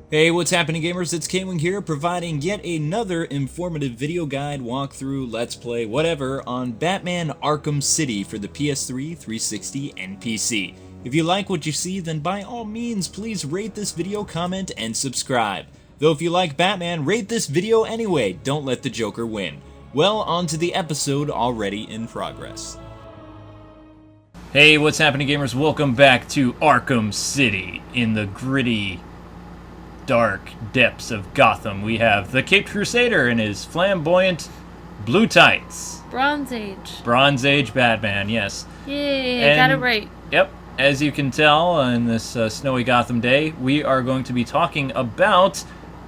Hey, what's happening, gamers? It's K-Wing here, providing yet another informative video guide, walkthrough, let's play, whatever, on Batman Arkham City for the PS3, 360, and PC. If you like what you see, then by all means, please rate this video, comment, and subscribe. Though if you like Batman, rate this video anyway, don't let the Joker win. Well, on to the episode already in progress. Hey, what's happening, gamers? Welcome back to Arkham City in the gritty, dark depths of Gotham. We have the Caped Crusader in his flamboyant blue tights. Bronze Age. Bronze Age Batman, yes. Yay, got it right. Yep, as you can tell in this snowy Gotham day, we are going to be talking about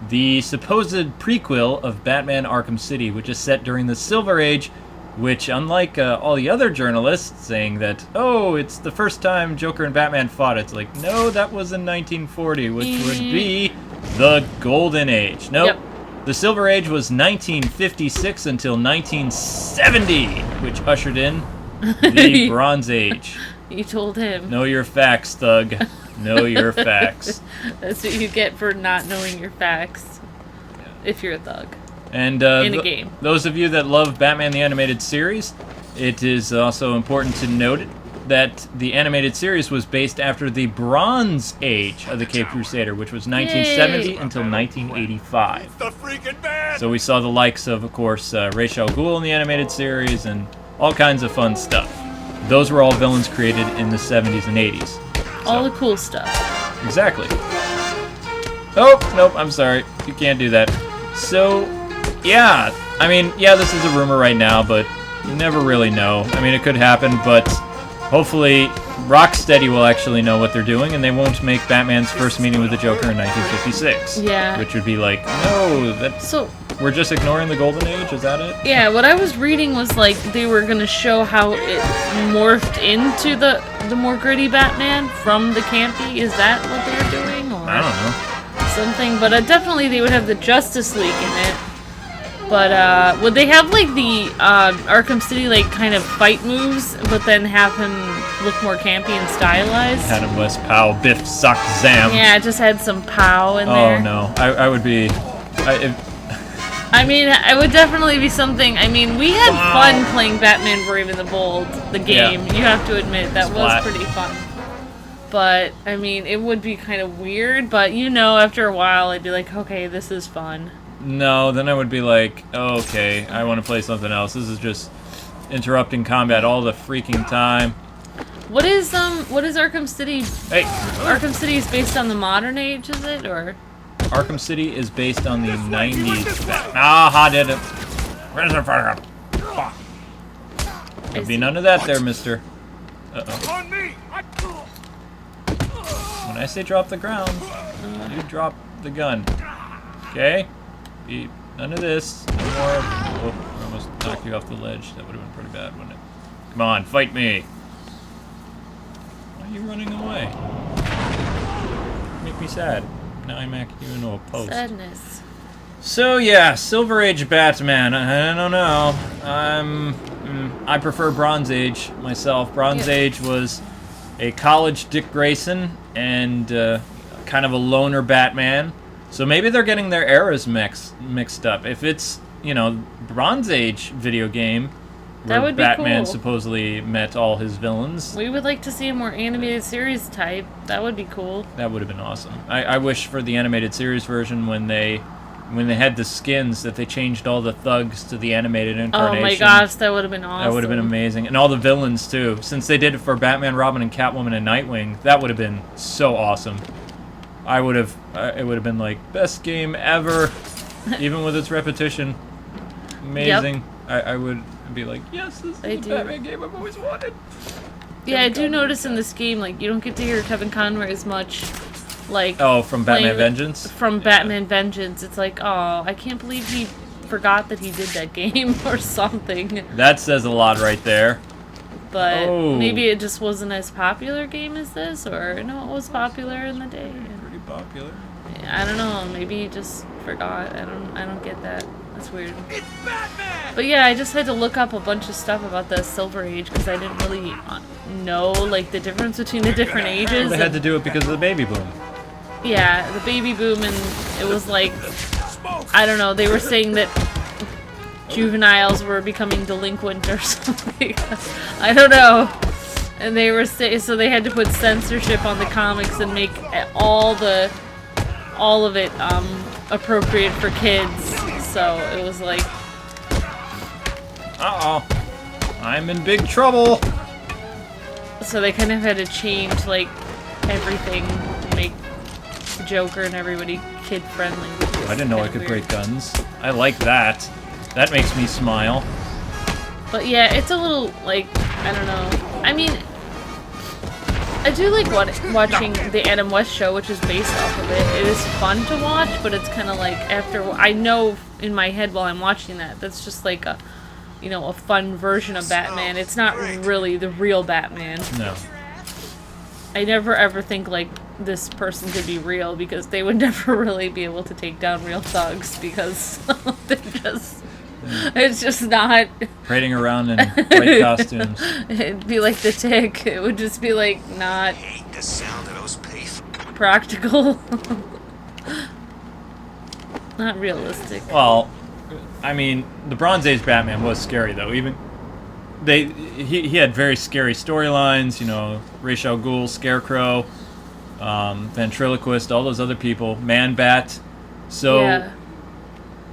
the supposed prequel of Batman Arkham City, which is set during the Silver Age, which, unlike all the other journalists saying that, oh, it's the first time Joker and Batman fought, it's like, no, that was in 1940, which would be the Golden Age. Nope. Yep. The Silver Age was 1956 until 1970, which ushered in the Bronze Age. You told him. Know your facts, thug. Know your facts. That's what you get for not knowing your facts, if you're a thug. And in a game. Those of you that love Batman the Animated Series, it is also important to note that the animated series was based after the Bronze Age of the Caped Crusader, which was 1970 until 1985. The freaking band! So we saw the likes of course, Ra's al Ghul in the animated series and all kinds of fun stuff. Those were all villains created in the 70s and 80s. All the cool stuff. Exactly. Oh, nope, I'm sorry. You can't do that. So, yeah, I mean, yeah, this is a rumor right now, but you never really know. I mean, it could happen, but hopefully Rocksteady will actually know what they're doing, and they won't make Batman's first meeting with the Joker in 1956. Yeah. Which would be like, no, that's... So, we're just ignoring the Golden Age? Is that it? yeah, what I was reading was like they were going to show how it morphed into the more gritty Batman from the campy. Is that what they're doing? Or I don't know. something, but definitely they would have the Justice League in it. But would they have like the Arkham City like kind of fight moves, but then have him look more campy and stylized? Adam West Pow, Biff, Sock, Zam. Yeah, it just had some pow in there. Oh no, I would be. I mean, it would definitely be something. I mean, we had fun playing Batman Brave and the Bold, the game. Yeah. You have to admit that was pretty fun. But I mean, it would be kind of weird. But you know, after a while, I'd be like, okay, this is fun. No, then I would be like, oh, okay, I want to play something else. This is just interrupting combat all the freaking time. What is Arkham City? Hey, Arkham City is based on the modern age, is it, or? Arkham City is based on the 90s. Aha, did it. Where's the fucker? There'll be none of that there, mister. Uh-oh. On me! When I say drop the ground, you drop the gun. Okay? None of this. No more. Oh, I almost knocked you off the ledge. That would have been pretty bad, wouldn't it? Come on, fight me. Why are you running away? Make me sad. Now I'm backing you into a post. Sadness. So yeah, Silver Age Batman. I don't know. I prefer Bronze Age myself. Bronze Age was a college Dick Grayson and kind of a loner Batman. So maybe they're getting their eras mixed up. If it's, you know, Bronze Age video game where Batman supposedly met all his villains. We would like to see a more animated series type. That would be cool. That would have been awesome. I wish for the animated series version when they had the skins that they changed all the thugs to the animated incarnation. Oh my gosh, that would have been awesome. That would have been amazing. And all the villains too. Since they did it for Batman, Robin, and Catwoman and Nightwing, that would have been so awesome. It would have been like best game ever, even with its repetition. Amazing. Yep. I would be like, yes, this is the Batman game I've always wanted. Yeah, I do notice in this game, like, you don't get to hear Kevin Conroy as much, like... Oh, from Batman Vengeance? From Batman Vengeance. It's like, oh, I can't believe he forgot that he did that game or something. That says a lot right there. But maybe it just wasn't as popular game as this, or no, it was popular in the day. Pretty popular. I don't know, maybe he just forgot. I don't get that. That's weird. It's Batman! But yeah, I just had to look up a bunch of stuff about the Silver Age because I didn't really know like the difference between the different ages. They had to do it because of the baby boom. Yeah, the baby boom, and it was like, I don't know, they were saying that juveniles were becoming delinquent or something. I don't know. And they were so they had to put censorship on the comics and make all of it appropriate for kids. So it was like, uh-oh, I'm in big trouble. so they kind of had to change like everything to make the Joker and everybody kid friendly. I didn't know I could break guns. I like that. That makes me smile. But yeah, it's a little like, I don't know. I mean, I do like watching the Adam West show, which is based off of it. It is fun to watch, but it's kind of like after I know in my head while I'm watching that's just like a, you know, a fun version of Batman. It's not really the real Batman. No. I never ever think like this person could be real, because they would never really be able to take down real thugs, because they're just, it's just not Parading around in white costumes. It'd be like the Tick. It would just be like not Hate the sound of those payphones. practical. Not realistic. Well, I mean, the Bronze Age Batman was scary though. Even he had very scary storylines. You know, Ra's al Ghul, Scarecrow, Ventriloquist, all those other people, Man-Bat. So Yeah.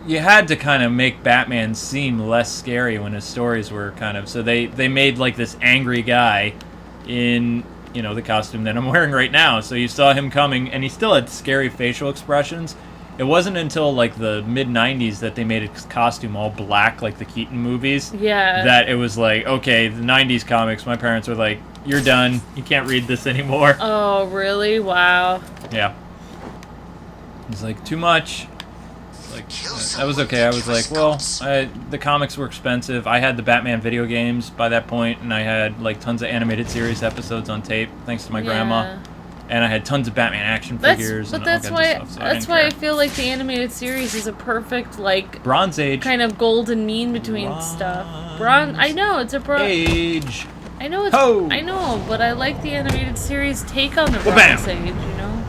you had to kind of make Batman seem less scary when his stories were kind of. So they made like this angry guy in, you know, the costume that I'm wearing right now. So you saw him coming, and he still had scary facial expressions. It wasn't until like the mid-90s that they made his costume all black, like the Keaton movies. Yeah. That it was like, okay, the 90s comics, my parents were like, you're done. You can't read this anymore. Oh, really? Wow. Yeah. It's like, too much. Like, that was okay. I was like, well, the comics were expensive. I had the Batman video games by that point, and I had like tons of animated series episodes on tape, thanks to my grandma. And I had tons of Batman action figures and all kinds of stuff. So that's why I feel like the animated series is a perfect like Bronze Age. kind of golden mean between stuff. I know it's a Age. I know it's. Ho! I know, but I like the animated series take on the Wa-bam! Bronze Age. You know,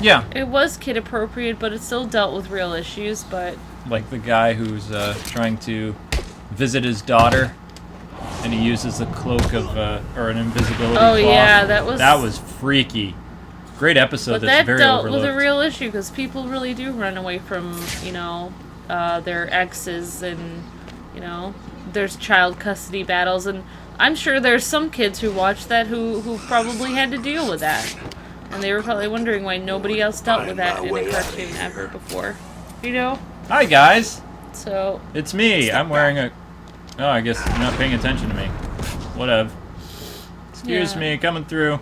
Yeah. it was kid appropriate, but it still dealt with real issues. But Like the guy who's trying to visit his daughter, and he uses the cloak of or an invisibility cloth. yeah, that was freaky. Great episode. but That's that very dealt overlooked. with a real issue, because people really do run away from, you know, their exes, and you know, there's child custody battles, and I'm sure there's some kids who watch that who probably had to deal with that, and they were probably wondering why nobody else dealt with that in a cartoon ever before, you know. Hi guys, So it's me. I'm wearing a. Oh, I guess you're not paying attention to me. Whatever. Excuse Yeah. me, coming through.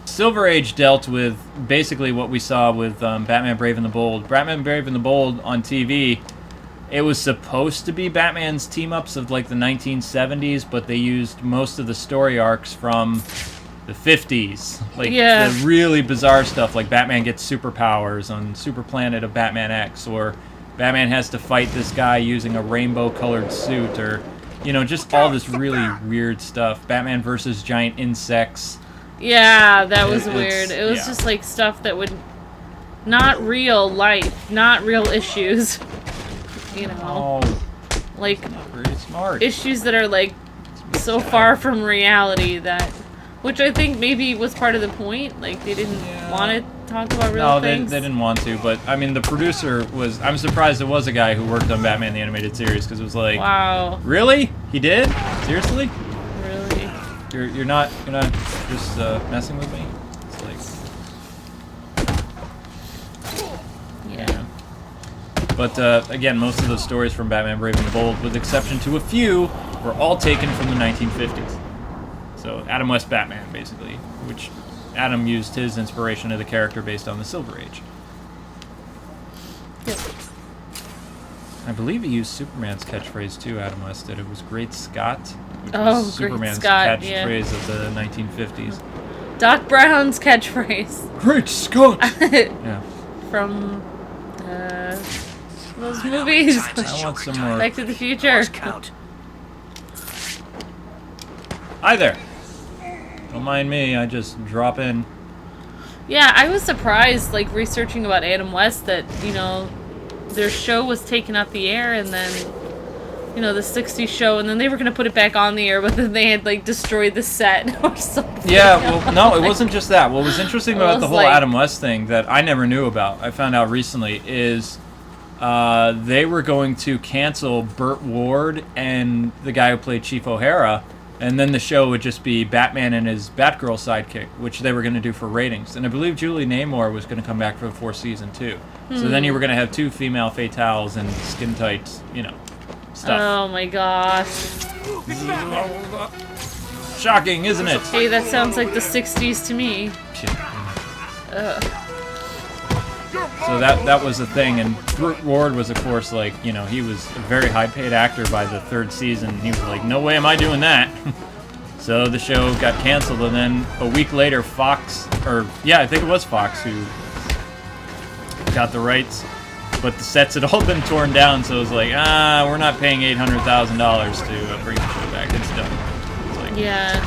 Silver Age dealt with basically what we saw with Batman Brave and the Bold. Batman Brave and the Bold on TV, it was supposed to be Batman's team-ups of like the 1970s, but they used most of the story arcs from the 50s. Like the really bizarre stuff, like Batman gets superpowers on Super Planet of Batman X, or Batman has to fight this guy using a rainbow-colored suit, or, you know, just all this really weird stuff. Batman versus giant insects. yeah, that was It's- weird. It was yeah. just like stuff that would not real life, not real issues. You know, Oh, like pretty smart. issues that are like so far from reality that, which I think maybe was part of the point. Like they didn't want to talk about real No, things. they didn't want to, but I mean, the producer was. I'm surprised it was a guy who worked on Batman the Animated Series, because it was like, Wow, really? He did? Seriously? really? You're not just messing with me? It's like, Yeah. but again, most of those stories from Batman Brave and the Bold, with exception to a few, were all taken from the 1950s. So Adam West Batman, basically, which Adam used his inspiration of the character based on the Silver Age. Yep. I believe he used Superman's catchphrase too, Adam West did. It was Great Scott, which Oh, was Great Superman's Scott, yeah. catchphrase of the 1950s. Doc Brown's catchphrase Great Scott! Yeah. from those movies. I want some more. Back to the Future. Count. Hi there! Don't mind me, I just drop in. Yeah, I was surprised, like, researching about Adam West that, you know, their show was taken off the air and then, you know, the 60s show, and then they were going to put it back on the air, but then they had, like, destroyed the set or something. Yeah, well, no, it wasn't just that. What was interesting about the whole like, Adam West thing that I never knew about, I found out recently, is they were going to cancel Burt Ward and the guy who played Chief O'Hara, and then the show would just be Batman and his Batgirl sidekick, which they were going to do for ratings. And I believe Julie Namor was going to come back for the fourth season, too. So then you were going to have 2 female fatales and skin tights, you know, stuff. Oh my gosh. Shocking, isn't it? Hey, that sounds like the 60s to me. So that was the thing, and Burt Ward was, of course, like, you know, he was a very high-paid actor by the 3rd season. He was like, no way am I doing that. So the show got canceled, and then a week later, Fox, or yeah, I think it was Fox who got the rights, but the sets had all been torn down, so it was like, we're not paying $800,000 to bring the show back. It's done. It's like, Yeah.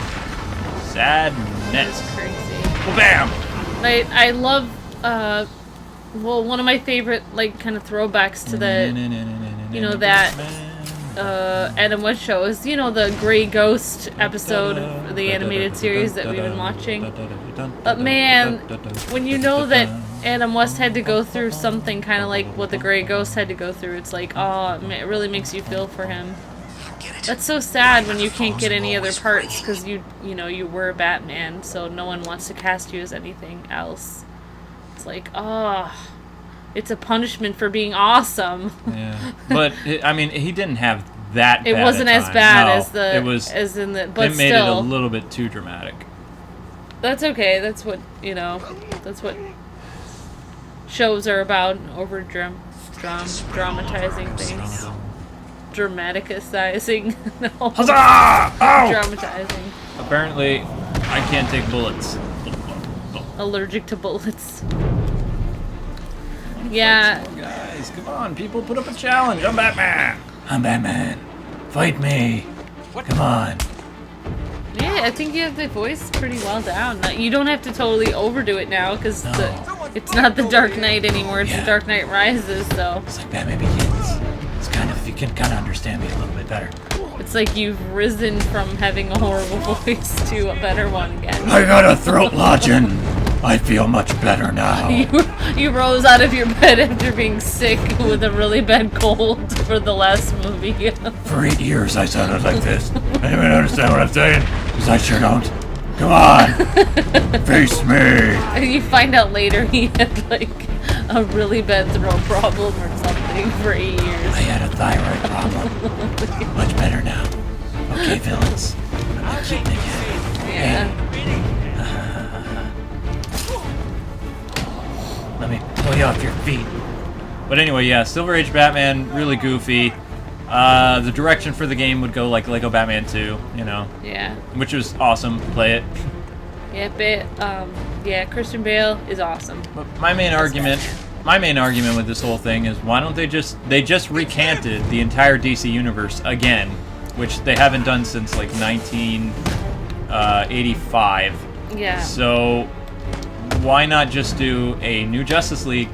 sadness. That's crazy. Well, bam! I love, well, one of my favorite, like, kind of throwbacks to the, you know, that Adam West show is, you know, the Grey Ghost episode of the animated series that we've been watching. But man, when you know that Adam West had to go through something kind of like what the Grey Ghost had to go through, it's like, oh, it really makes you feel for him. That's so sad when you can't get any other parts because you know, you were Batman, so no one wants to cast you as anything else. It's like, oh, it's a punishment for being awesome. Yeah, but I mean, he didn't have that. It bad wasn't a as time. bad No, as the it was. as in the, but it made still, it a little bit too dramatic. That's okay. That's what, you know. That's what shows are about. Over dramatizing things. Dramaticizing. No. Huzzah! Ow! Dramatizing. Apparently, I can't take bullets. Allergic to bullets. Yeah. Oh, guys, come on, people, put up a challenge. I'm Batman. I'm Batman. Fight me. Come on. Yeah, I think you have the voice pretty well down. You don't have to totally overdo it now because it's not the Dark Knight anymore. It's the Dark Knight Rises, so. It's like Batman Begins. It's kind of, you can kind of understand me a little bit better. It's like you've risen from having a horrible voice to a better one again. I got a throat lodging. I feel much better now. You rose out of your bed after being sick with a really bad cold for the last movie. For 8 years I sounded like this. Anyone understand what I'm saying? Because I sure don't. Come on! Face me! And you find out later he had like a really bad throat problem or something for 8 years. I had a thyroid problem. Much better now. Okay, villains. I'm keeping it again. Yeah. Let me pull you off your feet. But anyway, yeah, Silver Age Batman, really goofy. The direction for the game would go like Lego Batman 2, you know. Yeah. Which was awesome. Play it. Yeah, Christian Bale is awesome. But my main argument with this whole thing is why don't they just recanted the entire DC universe again, which they haven't done since like 1985. Yeah. So why not just do a new Justice League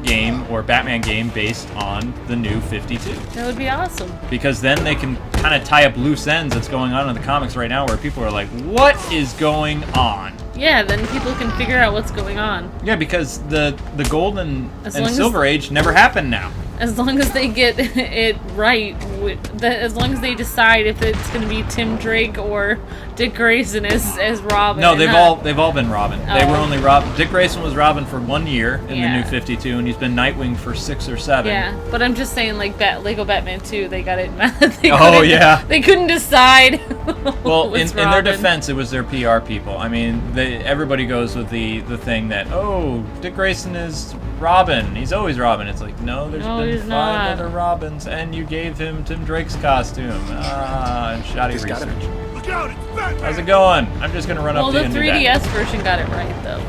game or Batman game based on the new 52? That would be awesome. Because then they can kind of tie up loose ends that's going on in the comics right now where people are like, what is going on? Yeah, then people can figure out what's going on. Yeah, because the Golden As and long as- Silver Age never happened now. As long as they get it right, as long as they decide if it's going to be Tim Drake or Dick Grayson as Robin. No, they've all been Robin. They were Oh. only Robin. Dick Grayson was Robin for 1 year in the Yeah. new 52, and he's been Nightwing for 6 or 7. Yeah, but I'm just saying, like Lego Batman 2, they got it. They couldn't decide. Well, what's in their Robin. defense, it was their PR people. I mean, everybody goes with the thing that, oh, Dick Grayson is Robin. He's always Robin. It's like, no, there's been he's 5 not. other Robins, and you gave him Tim Drake's costume. And shoddy research. Look out, it's Batman! How's it going? I'm just gonna run Well, up to the you and do 3DS that. version got it right, though.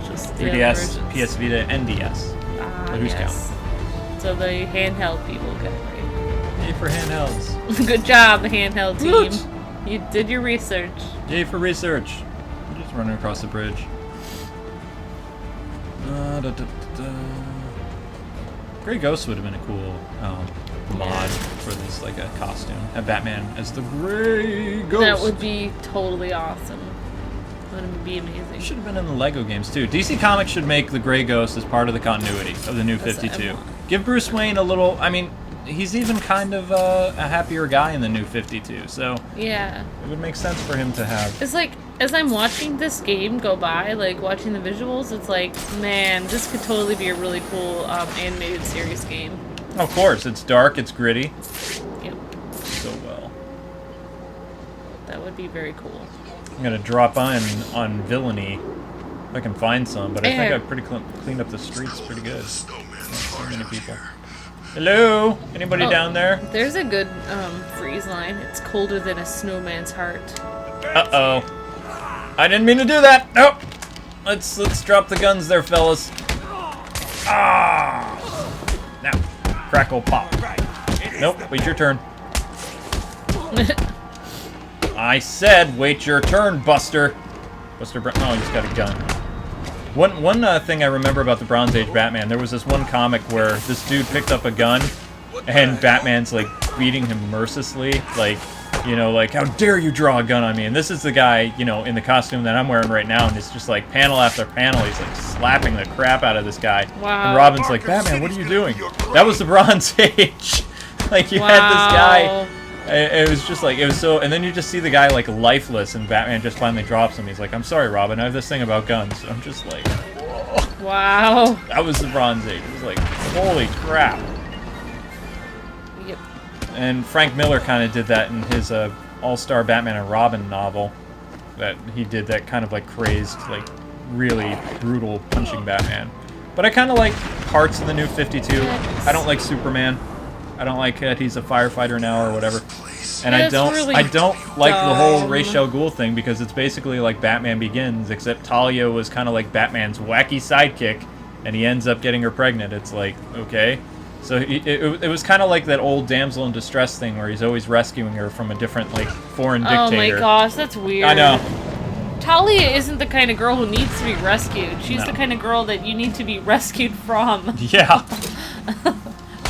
Just the other 3DS, versions. PS Vita, and DS. But who's Yes. So the handheld people got it Yay for handhelds. right. Good job, the handheld team. Woot. You did your research. Yay for research. I'm just running across the bridge. Grey Ghost would have been a cool mod for this, like a costume. Have Batman as the Grey Ghost. That would be totally awesome. That would be amazing. Should have been in the Lego games too. DC Comics should make the Grey Ghost as part of the continuity of the New 52. Give Bruce Wayne a little. I mean, he's even kind of a happier guy in the New 52, so yeah, it would make sense for him to have. It's like, as I'm watching this game go by, like watching the visuals, it's like, man, this could totally be a really cool animated series game. Of course, it's dark, it's gritty. Yep. So well. That would be very cool. I'm gonna drop on villainy if I can find some, but I think I've pretty cleaned up the streets pretty good. So many people. Hello? Anybody down there? There's a good freeze line. It's colder than a snowman's heart. Uh-oh. I didn't mean to do that! Nope! Let's drop the guns there, fellas. Ah! Now, crackle pop. Nope, wait your turn. I said, wait your turn, Buster. Buster Brown. Oh, he's got a gun. One thing I remember about the Bronze Age Batman, there was this one comic where this dude picked up a gun, and Batman's like beating him mercilessly, like, you know, like, how dare you draw a gun on me? And this is the guy, you know, in the costume that I'm wearing right now, and it's just like panel after panel, he's like slapping the crap out of this guy. Wow. And Robin's like, Batman, what are you doing? That was the Bronze Age. Like, you had this guy. It was just like, it was so, and then you just see the guy like lifeless, and Batman just finally drops him. He's like, I'm sorry, Robin, I have this thing about guns. I'm just like, whoa. Wow. That was the Bronze Age. It was like, holy crap. Yep. And Frank Miller kind of did that in his All-Star Batman and Robin novel. That he did that kind of like crazed, like really brutal punching Batman. But I kind of like parts of the New 52. I don't like Superman. I don't like that he's a firefighter now or whatever. And I don't like the whole Ra's al Ghul thing, because it's basically like Batman Begins, except Talia was kind of like Batman's wacky sidekick, and he ends up getting her pregnant. It's like, okay. So it was kind of like that old damsel in distress thing where he's always rescuing her from a different, like, foreign dictator. Oh my gosh, that's weird. I know. Talia isn't the kind of girl who needs to be rescued. She's the kind of girl that you need to be rescued from. Yeah.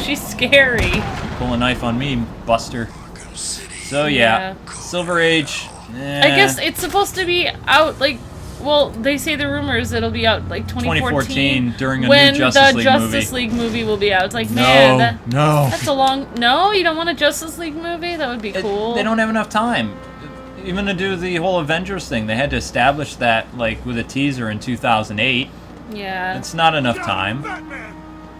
She's scary. Pull a knife on me, Buster. So yeah. Silver Age. I guess it's supposed to be out, like, well, they say the rumors it'll be out like 2014 during a when new Justice the League Justice movie. League movie will be out. It's like, man, no. that's a long. No, you don't want a Justice League movie? That would be cool. They don't have enough time. Even to do the whole Avengers thing, they had to establish that, like, with a teaser in 2008. Yeah. It's not enough time.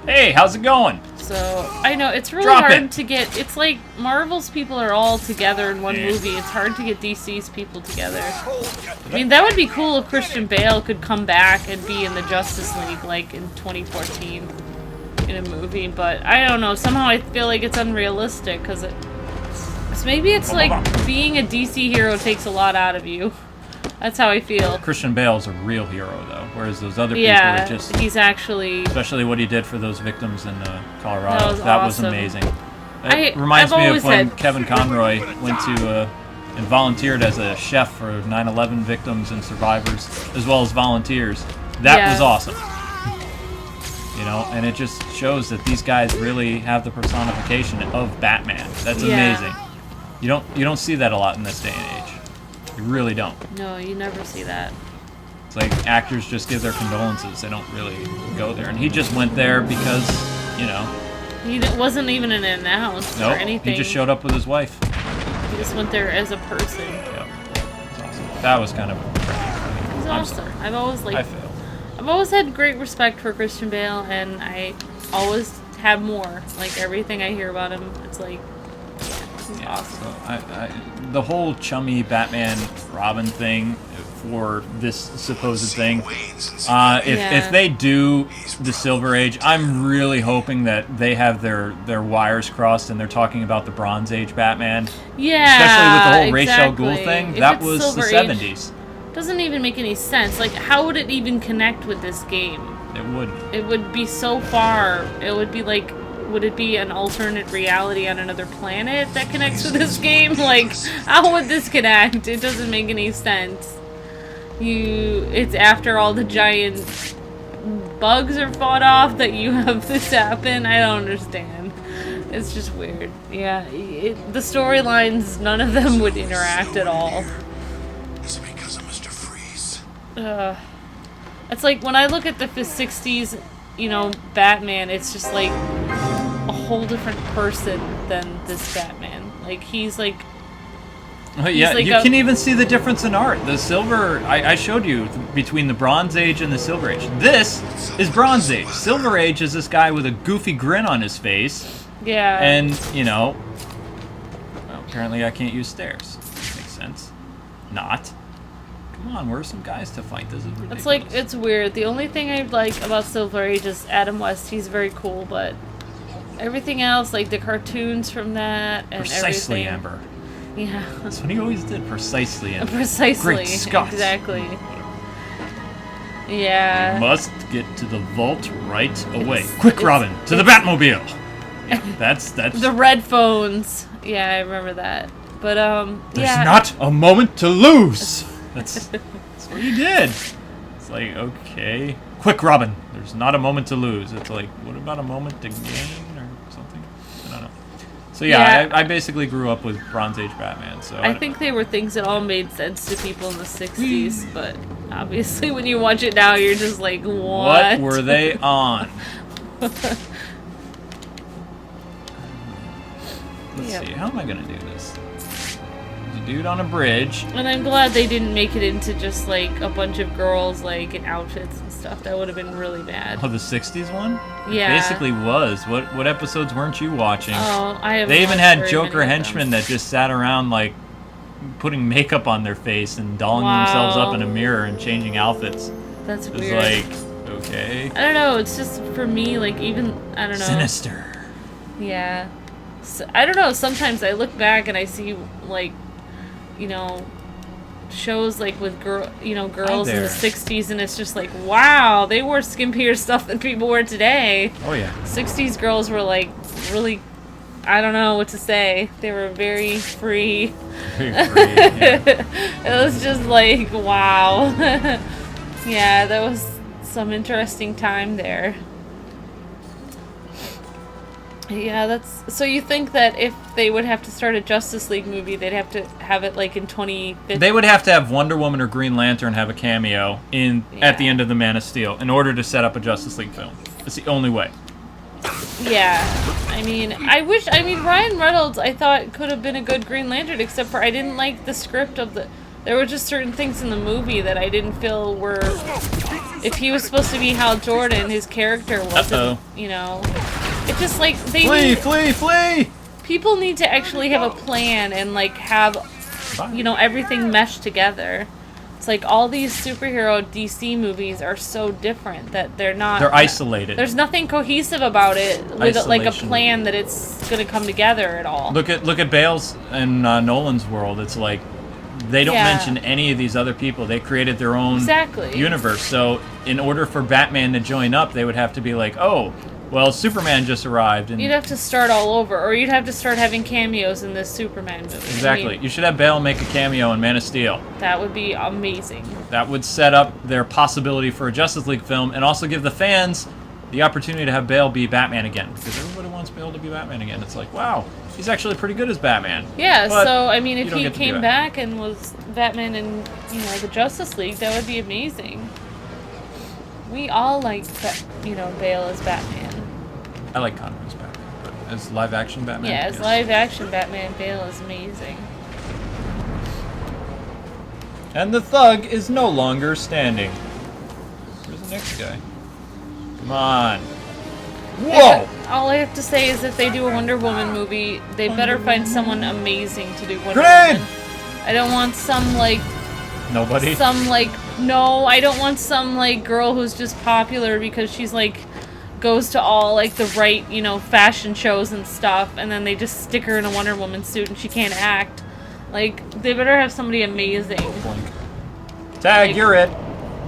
Hey, how's it going? So, I know, it's really Drop hard it. to get, it's like Marvel's people are all together in one movie. It's hard to get DC's people together. I mean, that would be cool if Christian Bale could come back and be in the Justice League, like, in 2014 in a movie, but I don't know, somehow I feel like it's unrealistic, because maybe it's like being a DC hero takes a lot out of you. That's how I feel. Christian Bale's a real hero, though, whereas those other people Yeah, are just... he's actually... Especially what he did for those victims in Colorado. That was awesome. amazing. It reminds me of when Kevin Conroy went to and volunteered as a chef for 9/11 victims and survivors, as well as volunteers. That was awesome. You know, and it just shows that these guys really have the personification of Batman. That's amazing. You don't see that a lot in this day and age. You really don't. No, you never see that. It's like actors just give their condolences. They don't really go there. And he just went there because, you know. He wasn't even announced or anything. He just showed up with his wife. He just went there as a person. Yep. It's awesome. That was kind of... He's awesome. I've always I failed. I've always had great respect for Christian Bale, and I always have more. Like, everything I hear about him, it's like... He's awesome. So the whole chummy Batman Robin thing for this supposed thing, if they do the Silver Age, I'm really hoping that they have their wires crossed and they're talking about the Bronze Age Batman. Yeah, especially with the whole Ra's al Ghul thing. That was Silver the 70s. Doesn't even make any sense. Like, how would it even connect with this game? It wouldn't. It would be so far. It would be like... Would it be an alternate reality on another planet that connects with this game? Like, how would this connect? It doesn't make any sense. It's after all the giant bugs are fought off that you have this happen. I don't understand. It's just weird. Yeah, the storylines, none of them would interact at all. Is it because of Mr. Freeze? It's like when I look at the 60s, you know, Batman, it's just like a whole different person than this Batman. Like, he's like... Yeah, like you can even see the difference in art. The silver, I showed you between the Bronze Age and the Silver Age. This is Bronze Age. Silver Age is this guy with a goofy grin on his face. Yeah. And, you know, well, apparently I can't use stairs. Makes sense. Not. Come on, we're some guys to fight. This is ridiculous. It's like, it's weird. The only thing I like about Silver Age is Adam West. He's very cool, but everything else, like the cartoons from that and Precisely, everything. Amber. Yeah. That's what he always did. Precisely, Amber. Precisely. Great Scott. Exactly. Yeah. Must get to the vault right away. Quick, Robin, to the Batmobile. Yeah, that's The red phones. Yeah, I remember that. But There's yeah. not a moment to lose. That's what he did. It's like, okay, quick, Robin. There's not a moment to lose. It's like, what about a moment to gain or something? I don't know. So yeah. I basically grew up with Bronze Age Batman. So I think they were things that all made sense to people in the 60s, but obviously when you watch it now, you're just like, what? What were they on? Let's see. How am I gonna do this? There's a dude on a bridge. And I'm glad they didn't make it into just like a bunch of girls like in outfits and stuff. That would have been really bad. Oh, the '60s one? Yeah. It basically was. What episodes weren't you watching? Oh, I have. They even had Joker henchmen that just sat around like putting makeup on their face and dolling themselves up in a mirror and changing outfits. That's It's weird. like, okay. I don't know. It's just for me, like even I don't know. Sinister. Yeah. So, I don't know. Sometimes I look back and I see like, you know, shows like with girls in the 60s, and it's just like, wow, they wore skimpier stuff than people wear today. Oh yeah. 60s girls were like really, I don't know what to say. They were very free. Very free, yeah. It was just like, wow. Yeah, that was some interesting time there. Yeah, that's... So you think that if they would have to start a Justice League movie, they'd have to have it like in 2015? They would have to have Wonder Woman or Green Lantern have a cameo at the end of the Man of Steel in order to set up a Justice League film. It's the only way. Yeah. I mean, Ryan Reynolds, I thought could have been a good Green Lantern, except for I didn't like the script of the... There were just certain things in the movie that I didn't feel were... If he was supposed to be Hal Jordan, his character wasn't, you know... It's just like they flee! People need to actually have a plan and like have, you know, everything meshed together. It's like all these superhero DC movies are so different that they're isolated. There's nothing cohesive about it with like a plan that it's gonna come together at all. Look at Bale's and Nolan's world. It's like they don't mention any of these other people. They created their own universe. So in order for Batman to join up, they would have to be like, oh, well, Superman just arrived. And you'd have to start all over, or you'd have to start having cameos in this Superman movie. Exactly. I mean, you should have Bale make a cameo in Man of Steel. That would be amazing. That would set up their possibility for a Justice League film and also give the fans the opportunity to have Bale be Batman again. Because everybody wants Bale to be Batman again. It's like, wow, he's actually pretty good as Batman. Yeah, but so, I mean, if he get to came back and was Batman in, you know, the Justice League, that would be amazing. We all like, you know, Bale as Batman. I like Conrad's Batman, but as live-action Batman? Yeah, as live-action Batman, Bale is amazing. And the thug is no longer standing. Where's the next guy? Come on. Whoa! All I have to say is if they do a Wonder Woman movie, they better find someone amazing to do Wonder Grenade! Woman. I don't want some, like... Nobody? No, I don't want some, like, girl who's just popular because she's, like... goes to all like the right, you know, fashion shows and stuff, and then they just stick her in a Wonder Woman suit and she can't act. Like, they better have somebody amazing. Tag, like, you're it.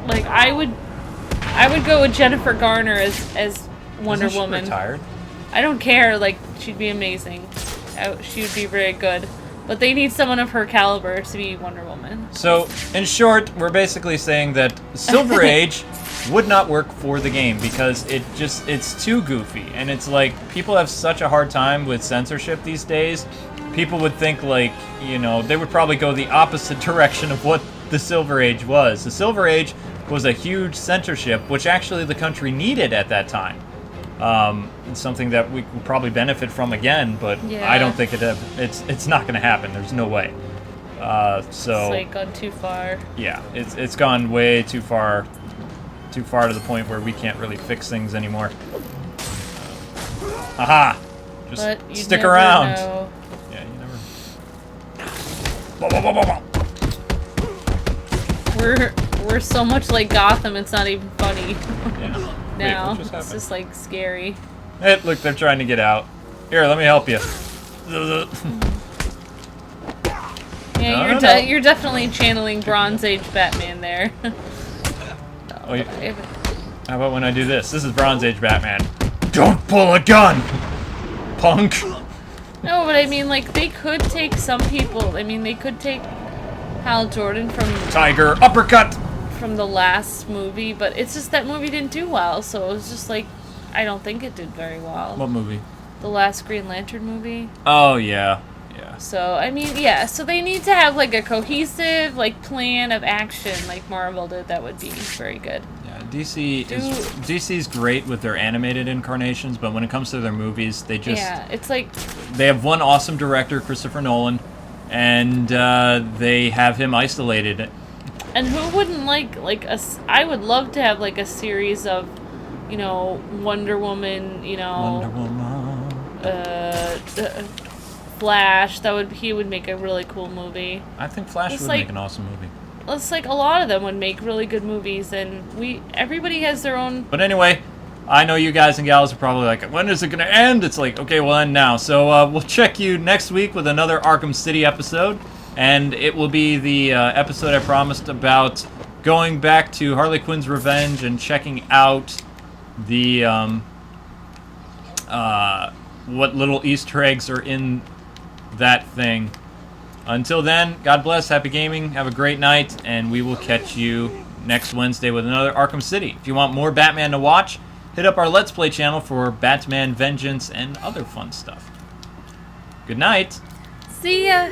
Like, I would go with Jennifer Garner as Wonder Woman. Retired? I don't care. Like, she'd be amazing. She would be very good. But they need someone of her caliber to be Wonder Woman. So, in short, we're basically saying that Silver Age would not work for the game because it's too goofy. And it's like, people have such a hard time with censorship these days. People would think, like, you know, they would probably go the opposite direction of what the Silver Age was. The Silver Age was a huge censorship, which actually the country needed at that time. It's something that we will probably benefit from again, but Yeah. I don't think it's not going to happen. There's no way. It's like gone too far. Yeah, it's gone way too far to the point where we can't really fix things anymore. Aha! Just But you'd stick never around. know. Yeah, you never. Whoa, whoa, whoa, whoa, whoa. We're so much like Gotham, it's not even funny. Yeah. Now Wait, what just it's happened? just like scary. Hey, look, they're trying to get out. Here, let me help you. Yeah, No, no. you're definitely channeling Bronze Age Batman there. Oh, how about when I do this? This is Bronze Age Batman. Don't pull a gun, punk. No, but I mean, like, they could take some people. I mean, they could take Hal Jordan Tiger uppercut. from the last movie, but it's just that movie didn't do well, so it was just like, I don't think it did very well. What movie? The last Green Lantern movie. Oh yeah, yeah. So, I mean, yeah, so they need to have, like, a cohesive, like, plan of action like Marvel did. That would be very good. Yeah, DC's great with their animated incarnations, but when it comes to their movies, they just Yeah, it's like, they have one awesome director, Christopher Nolan, and they have him isolated. and who wouldn't like I would love to have, like, a series of, you know, Wonder Woman, you know, Wonder Woman. Flash. He would make a really cool movie. I think Flash It's would like- make an awesome movie. It's like a lot of them would make really good movies, and everybody has their own. But anyway, I know you guys and gals are probably like, when is it going to end? It's like, okay, we'll end now. So we'll check you next week with another Arkham City episode. And it will be the episode I promised about going back to Harley Quinn's Revenge and checking out the what little Easter eggs are in that thing. Until then, God bless, happy gaming, have a great night, and we will catch you next Wednesday with another Arkham City. If you want more Batman to watch, hit up our Let's Play channel for Batman Vengeance and other fun stuff. Good night. See ya.